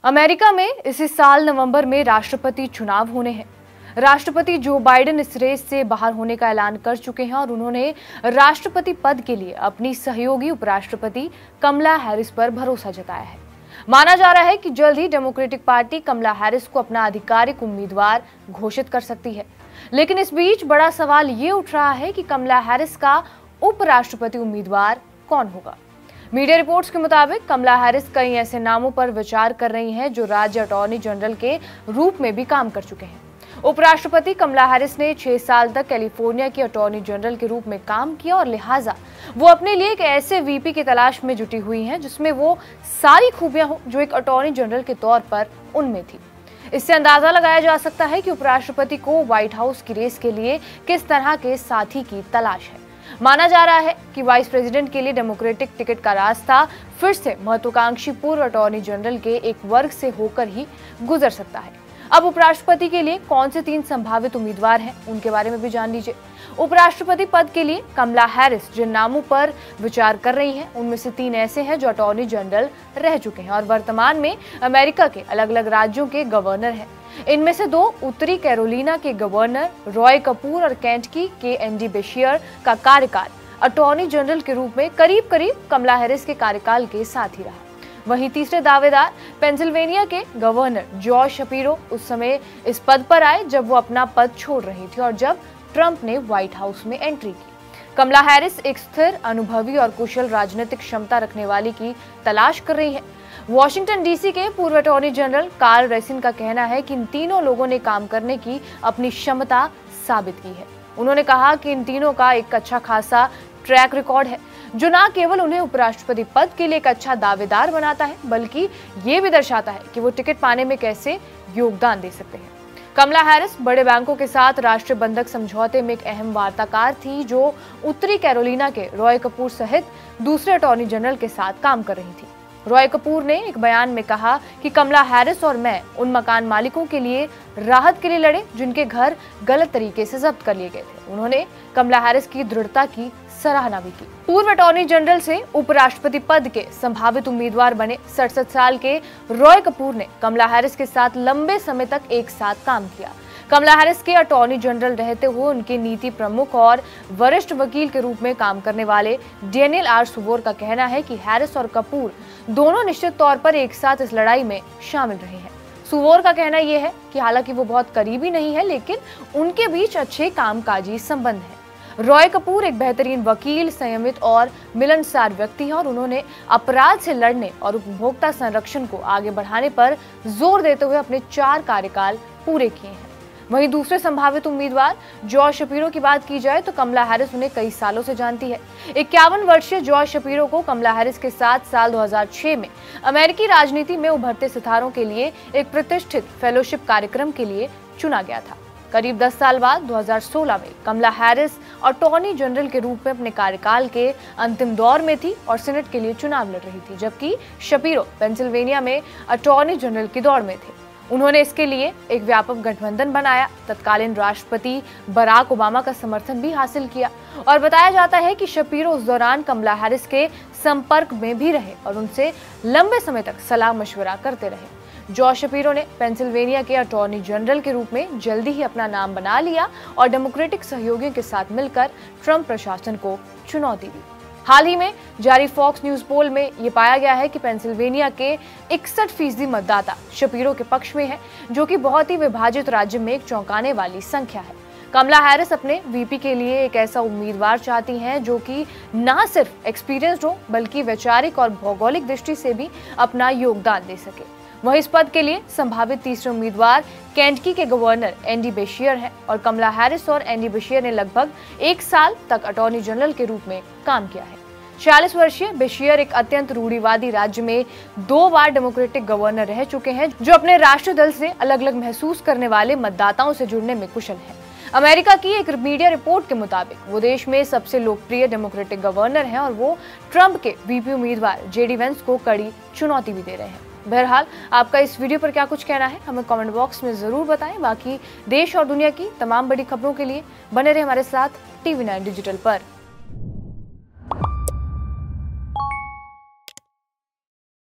America में इसी साल नवंबर में राष्ट्रपति चुनाव होने हैं। राष्ट्रपति जो बाइडेन इस रेस से बाहर होने का ऐलान कर चुके हैं और उन्होंने राष्ट्रपति पद के लिए अपनी सहयोगी उपराष्ट्रपति कमला हैरिस पर भरोसा जताया है। माना जा रहा है कि जल्द ही डेमोक्रेटिक पार्टी कमला हैरिस को अपना आधिकारिक उम्मीदवार घोषित कर सकती है। लेकिन इस बीच बड़ा सवाल ये उठ रहा है कि कमला हैरिस का उपराष्ट्रपति उम्मीदवार कौन होगा। मीडिया रिपोर्ट्स के मुताबिक कमला हैरिस कई ऐसे नामों पर विचार कर रही हैं जो राज्य अटॉर्नी जनरल के रूप में भी काम कर चुके हैं। उपराष्ट्रपति कमला हैरिस ने 6 साल तक कैलिफोर्निया की अटॉर्नी जनरल के रूप में काम किया और लिहाजा वो अपने लिए एक ऐसे वीपी की तलाश में जुटी हुई हैं जिसमें वो सारी खूबियां हो जो एक अटॉर्नी जनरल के तौर पर उनमें थी। इससे अंदाजा लगाया जा सकता है कि उपराष्ट्रपति को व्हाइट हाउस की रेस के लिए किस तरह के साथी की तलाश है। माना जा रहा है कि वाइस प्रेसिडेंट के लिए डेमोक्रेटिक टिकट का रास्ता फिर से महत्वाकांक्षी पूर्व अटॉर्नी जनरल के एक वर्ग से होकर ही गुजर सकता है। अब उपराष्ट्रपति के लिए कौन से 3 संभावित उम्मीदवार हैं, उनके बारे में भी जान लीजिए। उपराष्ट्रपति पद के लिए कमला हैरिस जिन नामों पर विचार कर रही हैं, उनमें से 3 ऐसे हैं जो अटॉर्नी जनरल रह चुके हैं और वर्तमान में अमेरिका के अलग अलग राज्यों के गवर्नर हैं। इनमें से 2 उत्तरी कैरोलिना के गवर्नर रॉय कपूर और केंटकी के एंडी बेशियर का कार्यकाल अटॉर्नी जनरल के रूप में करीब करीब कमला हैरिस के कार्यकाल के साथ ही रहा। वहीं तीसरे दावेदार पेंसिल्वेनिया के गवर्नर जॉर्ज शपीरो उस समय इस पद पर आए जब वो अपना पद छोड़ रही थी और जब ट्रंप ने व्हाइट हाउस में एंट्री की। कमला हैरिस एक स्थिर, अनुभवी और कुशल राजनीतिक क्षमता रखने वाली की तलाश कर रही है। वॉशिंगटन डीसी के पूर्व अटॉर्नी जनरल कार्ल रेसिन का कहना है कि इन तीनों लोगों ने काम करने की अपनी क्षमता साबित की है। उन्होंने कहा कि इन तीनों का एक अच्छा खासा ट्रैक रिकॉर्ड है जो न केवल उन्हें उपराष्ट्रपति पद के लिए एक अच्छा दावेदार बनाता है बल्कि ये भी दर्शाता है कि वो टिकट पाने में कैसे योगदान दे सकते हैं। कमला हैरिस बड़े बैंकों के साथ राष्ट्रीय बंधक समझौते में एक अहम वार्ताकार थी जो उत्तरी कैरोलिना के रॉय कपूर सहित दूसरे अटॉर्नी जनरल के साथ काम कर रही थी। रॉय कपूर ने एक बयान में कहा कि कमला हैरिस और मैं उन मकान मालिकों के लिए राहत के लिए लड़े जिनके घर गलत तरीके से जब्त कर लिए गए थे। उन्होंने कमला हैरिस की दृढ़ता की सराहना भी की। पूर्व अटॉर्नी जनरल से उपराष्ट्रपति पद के संभावित उम्मीदवार बने 67 साल के रॉय कपूर ने कमला हैरिस के साथ लंबे समय तक एक साथ काम किया। कमला हैरिस के अटॉर्नी जनरल रहते हुए उनके नीति प्रमुख और वरिष्ठ वकील के रूप में काम करने वाले डेनियल आर सुवोर का कहना है कि हैरिस और कपूर दोनों निश्चित तौर पर एक साथ इस लड़ाई में शामिल रहे हैं। सुवोर का कहना यह है कि हालांकि वो बहुत करीबी नहीं है लेकिन उनके बीच अच्छे कामकाजी संबंध हैं। रॉय कपूर एक बेहतरीन वकील, संयमित और मिलनसार व्यक्ति हैं और उन्होंने अपराध से लड़ने और उपभोक्ता संरक्षण को आगे बढ़ाने पर जोर देते हुए अपने 4 कार्यकाल पूरे किए हैं। वहीं दूसरे संभावित उम्मीदवार जॉर्ज शपीरो की बात की जाए तो कमला हैरिस उन्हें कई सालों से जानती है। 51 वर्षीय जॉर्ज शपीरो को कमला हैरिस के साथ साल 2006 में अमेरिकी राजनीति में उभरते सितारों के लिए एक प्रतिष्ठित फेलोशिप कार्यक्रम के लिए चुना गया था। करीब 10 साल बाद 2016 में कमला हैरिस अटॉर्नी जनरल के रूप में अपने कार्यकाल के अंतिम दौर में थी और सीनेट के लिए चुनाव लड़ रही थी, जबकि शपीरो पेंसिल्वेनिया में अटॉर्नी जनरल की दौड़ में थे। उन्होंने इसके लिए एक व्यापक गठबंधन बनाया, तत्कालीन राष्ट्रपति बराक ओबामा का समर्थन भी हासिल किया और बताया जाता है कि शपीरो उस दौरान कमला हैरिस के संपर्क में भी रहे और उनसे लंबे समय तक सलाह मशवरा करते रहे। जॉर्ज शपीरो ने पेंसिल्वेनिया के अटॉर्नी जनरल के रूप में जल्दी ही अपना नाम बना लिया और डेमोक्रेटिक सहयोगियों के साथ मिलकर ट्रंप प्रशासन को चुनौती दी। हाल ही में जारी फॉक्स न्यूज पोल में ये पाया गया है कि पेंसिल्वेनिया के 61% मतदाता शपीरो के पक्ष में है, जो कि बहुत ही विभाजित राज्य में एक चौंकाने वाली संख्या है। कमला हैरिस अपने वीपी के लिए एक ऐसा उम्मीदवार चाहती हैं जो कि न सिर्फ एक्सपीरियंस्ड हो बल्कि वैचारिक और भौगोलिक दृष्टि से भी अपना योगदान दे सके। वहीं इस पद के लिए संभावित तीसरे उम्मीदवार केंटकी के गवर्नर एंडी बेशियर हैं और कमला हैरिस और एंडी बेशियर ने लगभग 1 साल तक अटॉर्नी जनरल के रूप में काम किया है। 46 वर्षीय बेशियर एक अत्यंत रूढ़िवादी राज्य में 2 बार डेमोक्रेटिक गवर्नर रह चुके हैं जो अपने राष्ट्रीय दल से अलग अलग महसूस करने वाले मतदाताओं से जुड़ने में कुशल हैं। अमेरिका की एक मीडिया रिपोर्ट के मुताबिक वो देश में सबसे लोकप्रिय डेमोक्रेटिक गवर्नर हैं और वो ट्रंप के वीपी उम्मीदवार जेडी वेंस को कड़ी चुनौती भी दे रहे हैं। बहरहाल आपका इस वीडियो पर क्या कुछ कहना है हमें कमेंट बॉक्स में जरूर बताएं। बाकी देश और दुनिया की तमाम बड़ी खबरों के लिए बने रहे हमारे साथ TV9 डिजिटल पर।